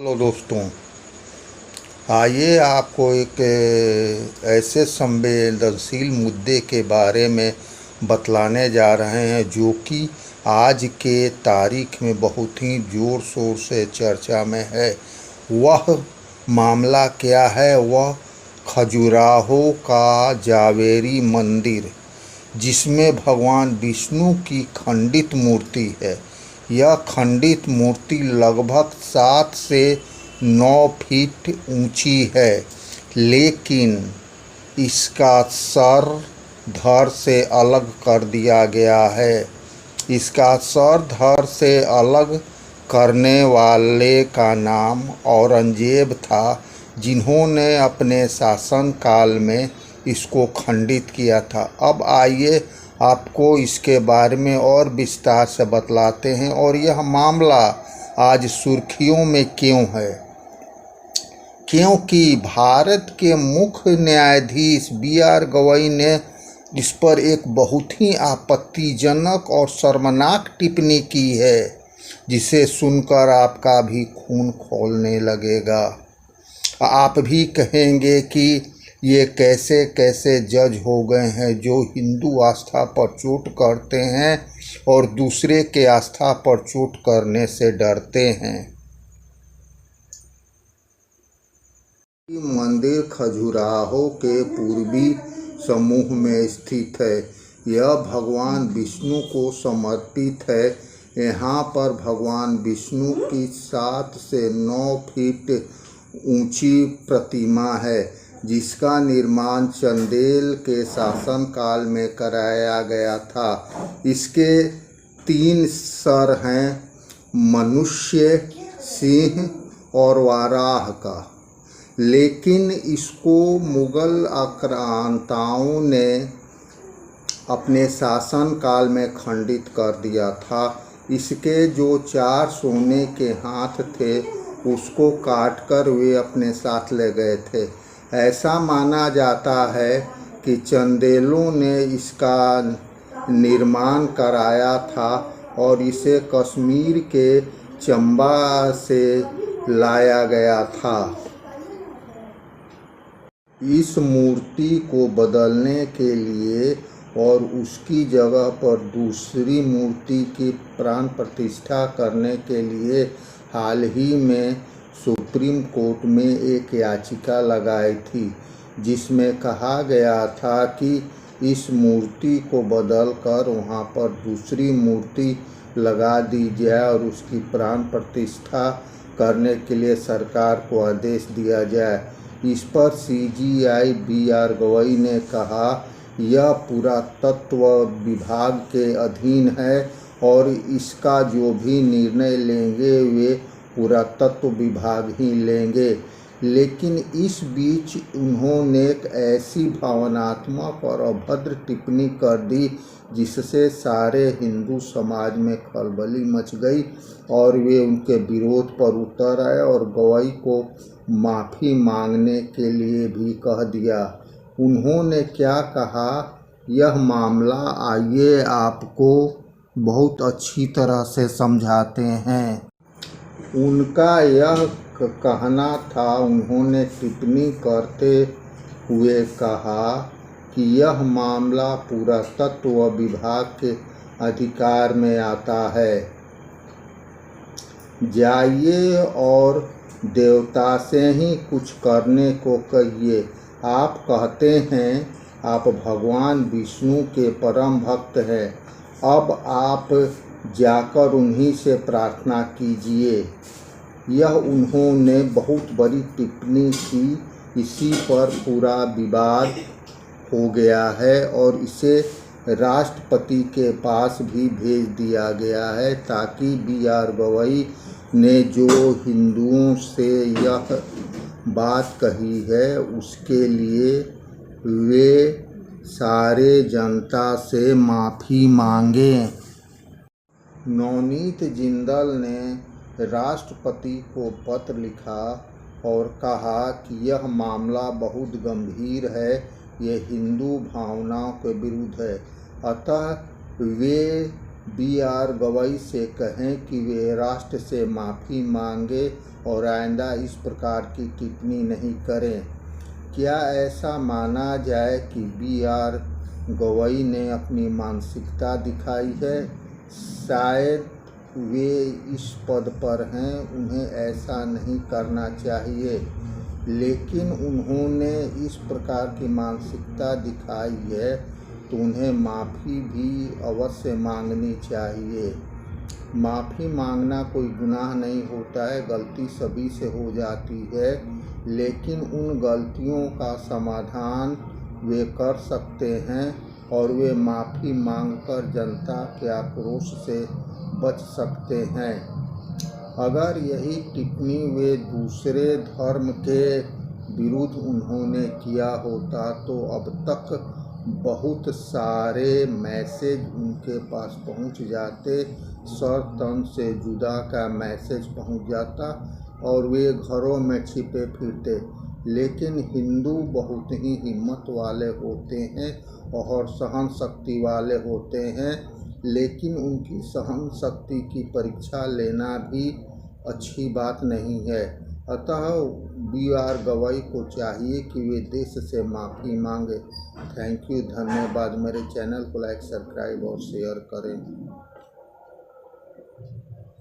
Hello दोस्तों, आइए आपको एक ऐसे संवेदनशील मुद्दे के बारे में बतलाने जा रहे हैं जो कि आज के तारीख में बहुत ही ज़ोर शोर से चर्चा में है। वह मामला क्या है? वह खजुराहो का जावेरी मंदिर, जिसमें भगवान विष्णु की खंडित मूर्ति है। यह खंडित मूर्ति लगभग 7 से 9 फीट ऊंची है, लेकिन इसका सर धड़ से अलग कर दिया गया है। इसका सर धड़ से अलग करने वाले का नाम औरंगजेब था, जिन्होंने अपने शासनकाल में इसको खंडित किया था। अब आइए आपको इसके बारे में और विस्तार से बतलाते हैं और यह मामला आज सुर्खियों में क्यों है। क्योंकि भारत के मुख्य न्यायाधीश बी.आर. गवई ने इस पर एक बहुत ही आपत्तिजनक और शर्मनाक टिप्पणी की है, जिसे सुनकर आपका भी खून खौलने लगेगा। आप भी कहेंगे कि ये कैसे कैसे जज हो गए हैं जो हिंदू आस्था पर चोट करते हैं और दूसरे के आस्था पर चोट करने से डरते हैं। मंदिर खजुराहो के पूर्वी समूह में स्थित है। यह भगवान विष्णु को समर्पित है। यहाँ पर भगवान विष्णु की 7 से 9 फीट ऊंची प्रतिमा है, जिसका निर्माण चंदेल के शासनकाल में कराया गया था। इसके 3 सर हैं, मनुष्य, सिंह और वाराह का। लेकिन इसको मुगल आक्रांताओं ने अपने शासनकाल में खंडित कर दिया था। इसके जो 4 सोने के हाथ थे, उसको काटकर वे अपने साथ ले गए थे। ऐसा माना जाता है कि चंदेलों ने इसका निर्माण कराया था और इसे कश्मीर के चंबा से लाया गया था। इस मूर्ति को बदलने के लिए और उसकी जगह पर दूसरी मूर्ति की प्राण प्रतिष्ठा करने के लिए हाल ही में सुप्रीम कोर्ट में एक याचिका लगाई थी, जिसमें कहा गया था कि इस मूर्ति को बदलकर वहां पर दूसरी मूर्ति लगा दी जाए और उसकी प्राण प्रतिष्ठा करने के लिए सरकार को आदेश दिया जाए। इस पर सीजीआई बी.आर. गवई ने कहा, यह पुरातत्व विभाग के अधीन है और इसका जो भी निर्णय लेंगे वे पुरातत्व विभाग ही लेंगे। लेकिन इस बीच उन्होंने एक ऐसी भावनात्मक और अभद्र टिप्पणी कर दी, जिससे सारे हिंदू समाज में खलबली मच गई और वे उनके विरोध पर उतर आए और गवई को माफ़ी मांगने के लिए भी कह दिया। उन्होंने क्या कहा, यह मामला आइए आपको बहुत अच्छी तरह से समझाते हैं। उनका यह कहना था, उन्होंने टिप्पणी करते हुए कहा कि यह मामला पुरातत्व विभाग के अधिकार में आता है। जाइए और देवता से ही कुछ करने को कहिए। आप कहते हैं आप भगवान विष्णु के परम भक्त हैं, अब आप जाकर उन्हीं से प्रार्थना कीजिए। यह उन्होंने बहुत बड़ी टिप्पणी की। इसी पर पूरा विवाद हो गया है और इसे राष्ट्रपति के पास भी भेज दिया गया है, ताकि बी.आर. गवई ने जो हिंदुओं से यह बात कही है उसके लिए वे सारे जनता से माफ़ी मांगे। नवनीत जिंदल ने राष्ट्रपति को पत्र लिखा और कहा कि यह मामला बहुत गंभीर है, यह हिंदू भावनाओं के विरुद्ध है, अतः वे B.R. गवई से कहें कि वे राष्ट्र से माफ़ी मांगे और आइंदा इस प्रकार की टिप्पणी नहीं करें। क्या ऐसा माना जाए कि B.R. गवई ने अपनी मानसिकता दिखाई है? शायद वे इस पद पर हैं, उन्हें ऐसा नहीं करना चाहिए, लेकिन उन्होंने इस प्रकार की मानसिकता दिखाई है तो उन्हें माफ़ी भी अवश्य मांगनी चाहिए। माफ़ी मांगना कोई गुनाह नहीं होता है, गलती सभी से हो जाती है, लेकिन उन गलतियों का समाधान वे कर सकते हैं और वे माफ़ी मांगकर जनता के आक्रोश से बच सकते हैं। अगर यही टिप्पणी वे दूसरे धर्म के विरुद्ध उन्होंने किया होता तो अब तक बहुत सारे मैसेज उनके पास पहुंच जाते, सर तन से जुदा का मैसेज पहुंच जाता और वे घरों में छिपे फिरते। लेकिन हिंदू बहुत ही हिम्मत वाले होते हैं और सहन शक्ति वाले होते हैं, लेकिन उनकी सहन शक्ति की परीक्षा लेना भी अच्छी बात नहीं है। अतः B.R. गवई को चाहिए कि वे देश से माफ़ी मांगे। थैंक यू, धन्यवाद। मेरे चैनल को लाइक, सब्सक्राइब और शेयर करें।